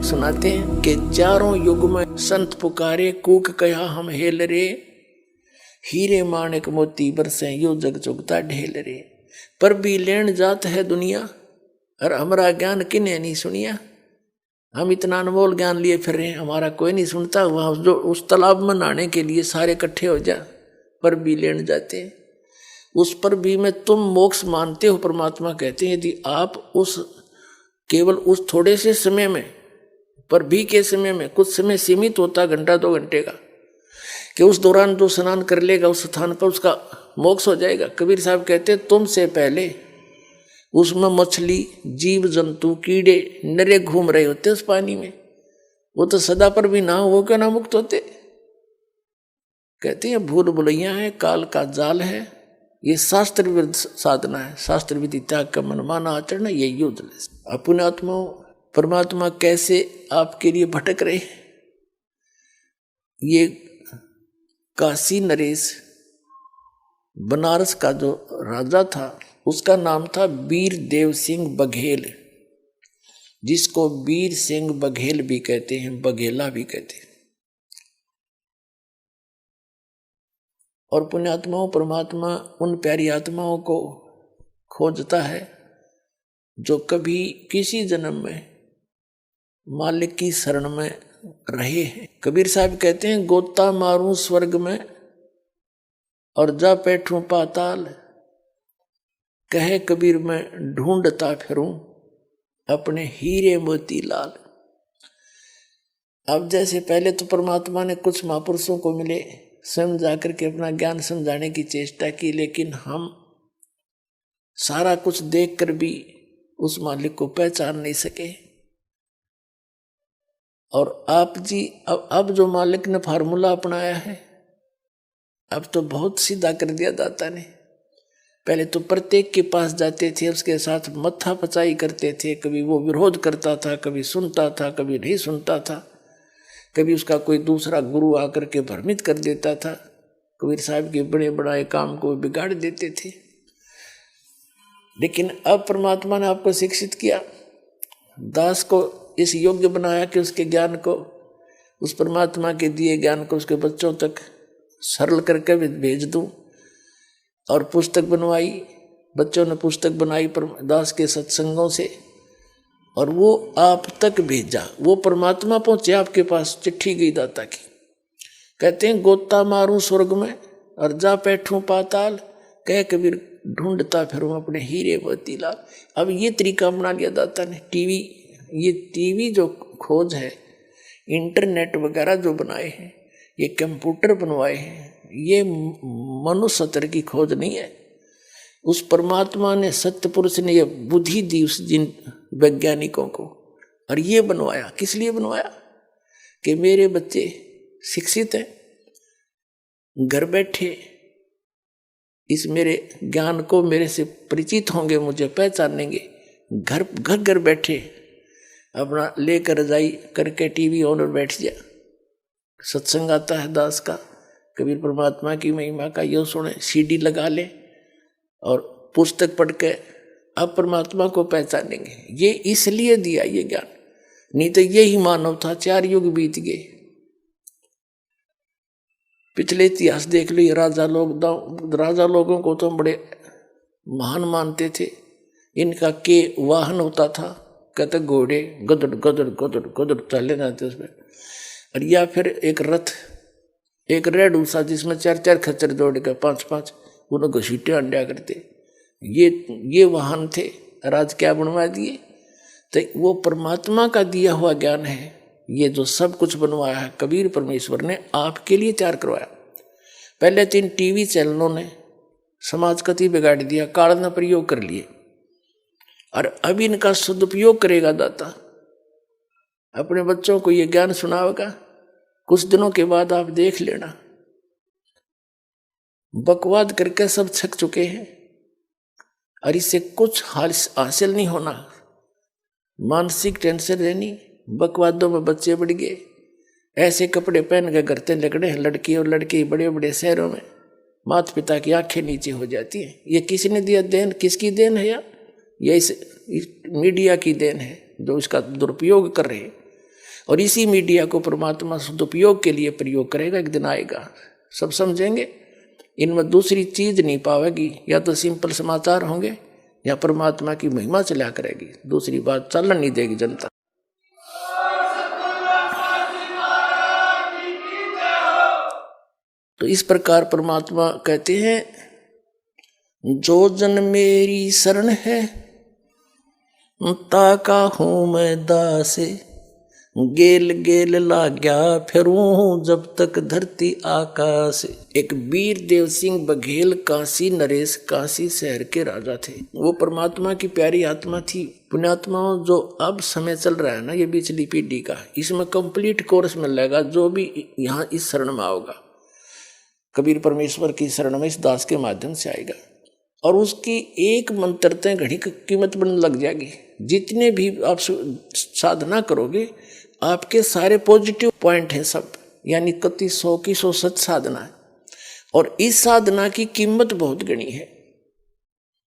सुनाते हैं कि चारों युग में संत पुकारे, कूक कहा हम हेल रे, हीरे माणिक मोती बरसे यो जग चुगता ढेल रे। पर भी लेन जात है दुनिया, और हमारा ज्ञान किने नहीं सुनिया। हम इतना अनमोल ज्ञान लिए फिर रहे हैं, हमारा कोई नहीं सुनता। वहां जो उस तालाब में नहाने के लिए सारे इकट्ठे हो जा, पर भी लेन जाते हैं। उस पर भी में तुम मोक्ष मानते हो, परमात्मा कहते हैं यदि आप उस केवल उस थोड़े से समय में, पर भी के समय में, कुछ समय सीमित होता घंटा 2 घंटे का, कि उस दौरान जो स्नान कर लेगा उस स्थान पर उसका मोक्ष हो जाएगा। कबीर साहब कहते हैं तुमसे पहले उसमें मछली, जीव जंतु, कीड़े नरे घूम रहे होते उस पानी में, वो तो सदा पर भी ना हो क्या ना मुक्त होते। कहते हैं भूल भुलैया है, काल का जाल है, ये शास्त्र विरुद्ध साधना है। शास्त्र विधि त्याग का मनमाना आचरण, ये युद्ध। अपने आत्मा परमात्मा कैसे आपके लिए भटक रहे। ये काशी नरेश बनारस का जो राजा था उसका नाम था वीर देव सिंह बघेल, जिसको वीर सिंह बघेल भी कहते हैं, बघेला भी कहते हैं। और पुण्यात्माओं परमात्मा उन प्यारी आत्माओं को खोजता है जो कभी किसी जन्म में मालिक की शरण में रहे हैं। कबीर साहब कहते हैं गोता मारूं स्वर्ग में और जा बैठूं पाताल, कहे कबीर में ढूंढता फिरूं अपने हीरे मोती लाल। अब जैसे पहले तो परमात्मा ने कुछ महापुरुषों को मिले, स्वयं जाकर के अपना ज्ञान समझाने की चेष्टा की, लेकिन हम सारा कुछ देखकर भी उस मालिक को पहचान नहीं सके। और आप जी अब जो मालिक ने फार्मूला अपनाया है, अब तो बहुत सीधा कर दिया दाता ने। पहले तो प्रत्येक के पास जाते थे, उसके साथ मत्था पचाई करते थे, कभी वो विरोध करता था, कभी सुनता था, कभी नहीं सुनता था, कभी उसका कोई दूसरा गुरु आकर के भ्रमित कर देता था। कबीर साहब के बड़े बड़े काम को बिगाड़ देते थे। लेकिन अब परमात्मा ने आपको शिक्षित किया, दास को इस योग्य बनाया कि उसके ज्ञान को, उस परमात्मा के दिए ज्ञान को उसके बच्चों तक सरल करके भेज दूं। और पुस्तक बनवाई, बच्चों ने पुस्तक बनाई दास के सत्संगों से, और वो आप तक भेजा। वो परमात्मा पहुंचे आपके पास, चिट्ठी गई दाता की। कहते हैं गोता मारूं स्वर्ग में और जा बैठूं पाताल, कह कबीर ढूंढता फिरूं अपने हीरे मोती लाल। अब ये तरीका बना लिया दाता ने। ये टीवी जो खोज है, इंटरनेट वगैरह जो बनाए हैं, ये कंप्यूटर बनवाए हैं, ये मनुष्य स्तर की खोज नहीं है। उस परमात्मा ने, सत्य पुरुष ने ये बुद्धि दी उस जिन वैज्ञानिकों को, और ये बनवाया। किस लिए बनवाया? कि मेरे बच्चे शिक्षित हैं, घर बैठे इस मेरे ज्ञान को मेरे से परिचित होंगे, मुझे पहचानेंगे। घर बैठे अपना लेकर रजाई करके टीवी ऑन और बैठ जा, सत्संग आता है दास का, कबीर परमात्मा की महिमा का यो सुने, सीडी लगा ले और पुस्तक पढ़ के अब परमात्मा को पहचानेंगे। ये इसलिए दिया ये ज्ञान, नहीं तो यही मानव था। 4 युग बीत गए। पिछले इतिहास देख लो, ये राजा लोगों को तो हम बड़े महान मानते थे। इनका के वाहन होता था, कहते घोड़े, गदड़ गदड़ गदड़ गदड़ चले जाते उसमें, और या फिर एक रथ, एक रेड ऊसा जिसमें 4-4 खच्चर जोड़ के 5-5 उन्हें घसीटे अंडा करते। ये वाहन थे। राज क्या बनवा दिए? तो वो परमात्मा का दिया हुआ ज्ञान है। ये जो सब कुछ बनवाया है कबीर परमेश्वर ने आपके लिए तैयार करवाया। पहले 3 टीवी चैनलों ने समाज कति बिगाड़ दिया, काल ने प्रयोग कर लिए, और अब इनका सदुपयोग करेगा दाता। अपने बच्चों को ये ज्ञान सुनाएगा, कुछ दिनों के बाद आप देख लेना, बकवाद करके सब छक चुके हैं, और इससे कुछ हासिल नहीं होना। मानसिक टेंशन रहनी, बकवादों में बच्चे बढ़ गए। ऐसे कपड़े पहन के घरते लगड़े हैं लड़की और लड़के बड़े बड़े शहरों में, माता पिता की आंखें नीचे हो जाती हैं। ये किसने दिया देन? किसकी देन है यार? ये इस मीडिया की देन है जो इसका दुरुपयोग कर रहे हैं। और इसी मीडिया को परमात्मा सदुपयोग के लिए प्रयोग करेगा, एक दिन आएगा सब समझेंगे। इनमें दूसरी चीज नहीं पावेगी, या तो सिंपल समाचार होंगे या परमात्मा की महिमा चला करेगी, दूसरी बात चलन नहीं देगी जनता। तो इस प्रकार परमात्मा कहते हैं, जो जन मेरी शरण है ताका हूं मैं दास, गेल गेल लाग्या फिरूं जब तक धरती आकाश। एक वीर देव सिंह बघेल काशी नरेश काशी शहर के राजा थे। वो परमात्मा की प्यारी आत्मा थी। पुण्यात्माओं, जो अब समय चल रहा है ना, ये पिछली पीढ़ी का, इसमें कंप्लीट कोर्स मिलेगा जो भी यहाँ इस शरण में आओगा, कबीर परमेश्वर की शरण में इस दास के माध्यम से आएगा, और उसकी एक मंत्रते घड़ी की कीमत बनने लग जाएगी। जितने भी आप साधना करोगे, आपके सारे पॉजिटिव पॉइंट हैं सब, यानी कति 100 की 100 सच साधना है, और इस साधना की कीमत बहुत गणी है।